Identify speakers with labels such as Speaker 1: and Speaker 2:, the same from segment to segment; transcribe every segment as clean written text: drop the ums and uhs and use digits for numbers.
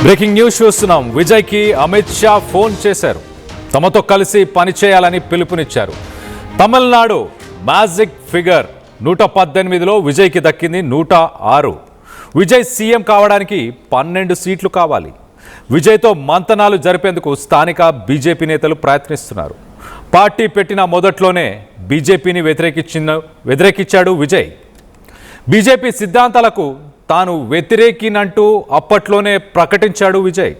Speaker 1: Breaking news చూస్తున్నాం. విజయ్కి Amit Shah phone చేశారు. తమతో కలిసి పనిచేయాలని పిలుపునిచ్చారు. తమిళనాడు మ్యాజిక్ ఫిగర్ 118లో విజయ్కి దక్కింది 106. విజయ్ సీఎం కావడానికి 12 సీట్లు కావాలి. విజయ్తో మంతనాలు జరిపేందుకు స్థానిక బీజేపీ నేతలు ప్రయత్నిస్తున్నారు. పార్టీ పెట్టిన మొదట్లోనే బీజేపీని వ్యతిరేకించాడు విజయ్. బీజేపీ సిద్ధాంతాలకు తాను వ్యతిరేకినంటూ అప్పట్లోనే ప్రకటించాడు విజయ్.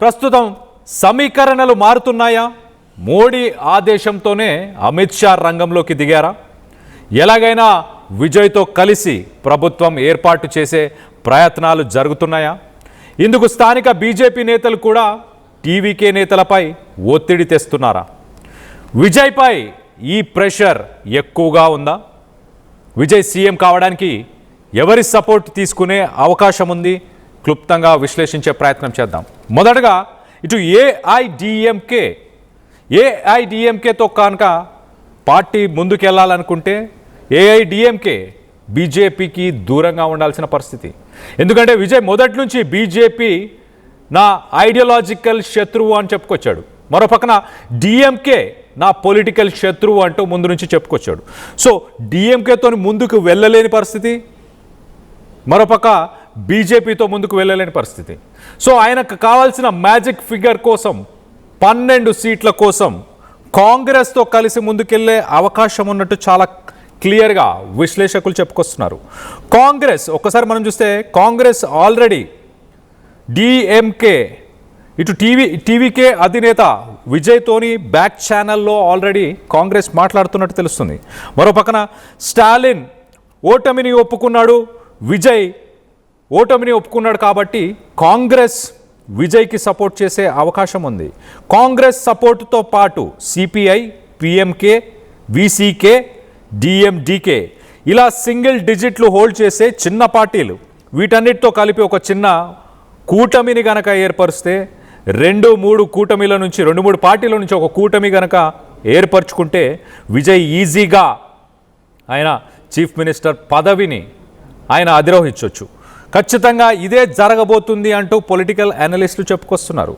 Speaker 1: ప్రస్తుతం సమీకరణలు మారుతున్నాయా? మోడీ ఆదేశంతోనే అమిత్ షా రంగంలోకి దిగారా? ఎలాగైనా విజయ్తో కలిసి ప్రభుత్వం ఏర్పాటు చేసే ప్రయత్నాలు జరుగుతున్నాయా? ఇందుకు స్థానిక బీజేపీ నేతలు కూడా టీవీకే నేతలపై ఒత్తిడి తెస్తున్నారా? విజయ్పై ఈ ప్రెషర్ ఎక్కువగా ఉందా? విజయ్ సీఎం కావడానికి ఎవరి సపోర్ట్ తీసుకునే అవకాశం ఉంది? క్లుప్తంగా విశ్లేషించే ప్రయత్నం చేద్దాం. మొదటగా ఇటు ఏఐడిఎంకేతో కనుక పార్టీ ముందుకెళ్లాలనుకుంటే ఏఐడిఎంకే బీజేపీకి దూరంగా ఉండాల్సిన పరిస్థితి. ఎందుకంటే విజయ్ మొదటి నుంచి బీజేపీ నా ఐడియాలజికల్ శత్రువు అని చెప్పుకొచ్చాడు. మరో పక్కన డిఎంకే నా పొలిటికల్ శత్రువు అంటూ ముందు నుంచి చెప్పుకొచ్చాడు. సో డిఎంకేతో ముందుకు వెళ్ళలేని పరిస్థితి, మరోపక్క బీజేపీతో ముందుకు వెళ్ళలేని పరిస్థితి. సో ఆయనకు కావాల్సిన మ్యాజిక్ ఫిగర్ కోసం 12 సీట్ల కోసం కాంగ్రెస్తో కలిసి ముందుకెళ్లే అవకాశం ఉన్నట్టు చాలా క్లియర్గా విశ్లేషకులు చెప్పుకొస్తున్నారు. కాంగ్రెస్ ఒక్కసారి మనం చూస్తే కాంగ్రెస్ ఆల్రెడీ డిఎంకే ఇటు టీవీకే అధినేత విజయ్తోని బ్యాక్ ఛానల్లో ఆల్రెడీ కాంగ్రెస్ మాట్లాడుతున్నట్టు తెలుస్తుంది. మరో పక్కన స్టాలిన్ ఓటమిని ఒప్పుకున్నాడు, విజయ్ ఓటమిని ఒప్పుకున్నాడు. కాబట్టి కాంగ్రెస్ విజయ్కి సపోర్ట్ చేసే అవకాశం ఉంది. కాంగ్రెస్ సపోర్టుతో పాటు సిపిఐ, పిఎంకే, విసికే, డిఎండికే ఇలా సింగిల్ డిజిట్లు హోల్డ్ చేసే చిన్న పార్టీలు, వీటన్నిటితో కలిపి ఒక చిన్న కూటమిని గనక ఏర్పరిస్తే 2-3 కూటమిల నుంచి 2-3 పార్టీల నుంచి ఒక కూటమి గనక ఏర్పరచుకుంటే విజయ్ ఈజీగా ఆయన చీఫ్ మినిస్టర్ పదవిని ఆయన అధిరోహించవచ్చు. ఖచ్చితంగా ఇదే జరగబోతుంది అంటూ పొలిటికల్ అనలిస్టులు చెప్పుకొస్తున్నారు.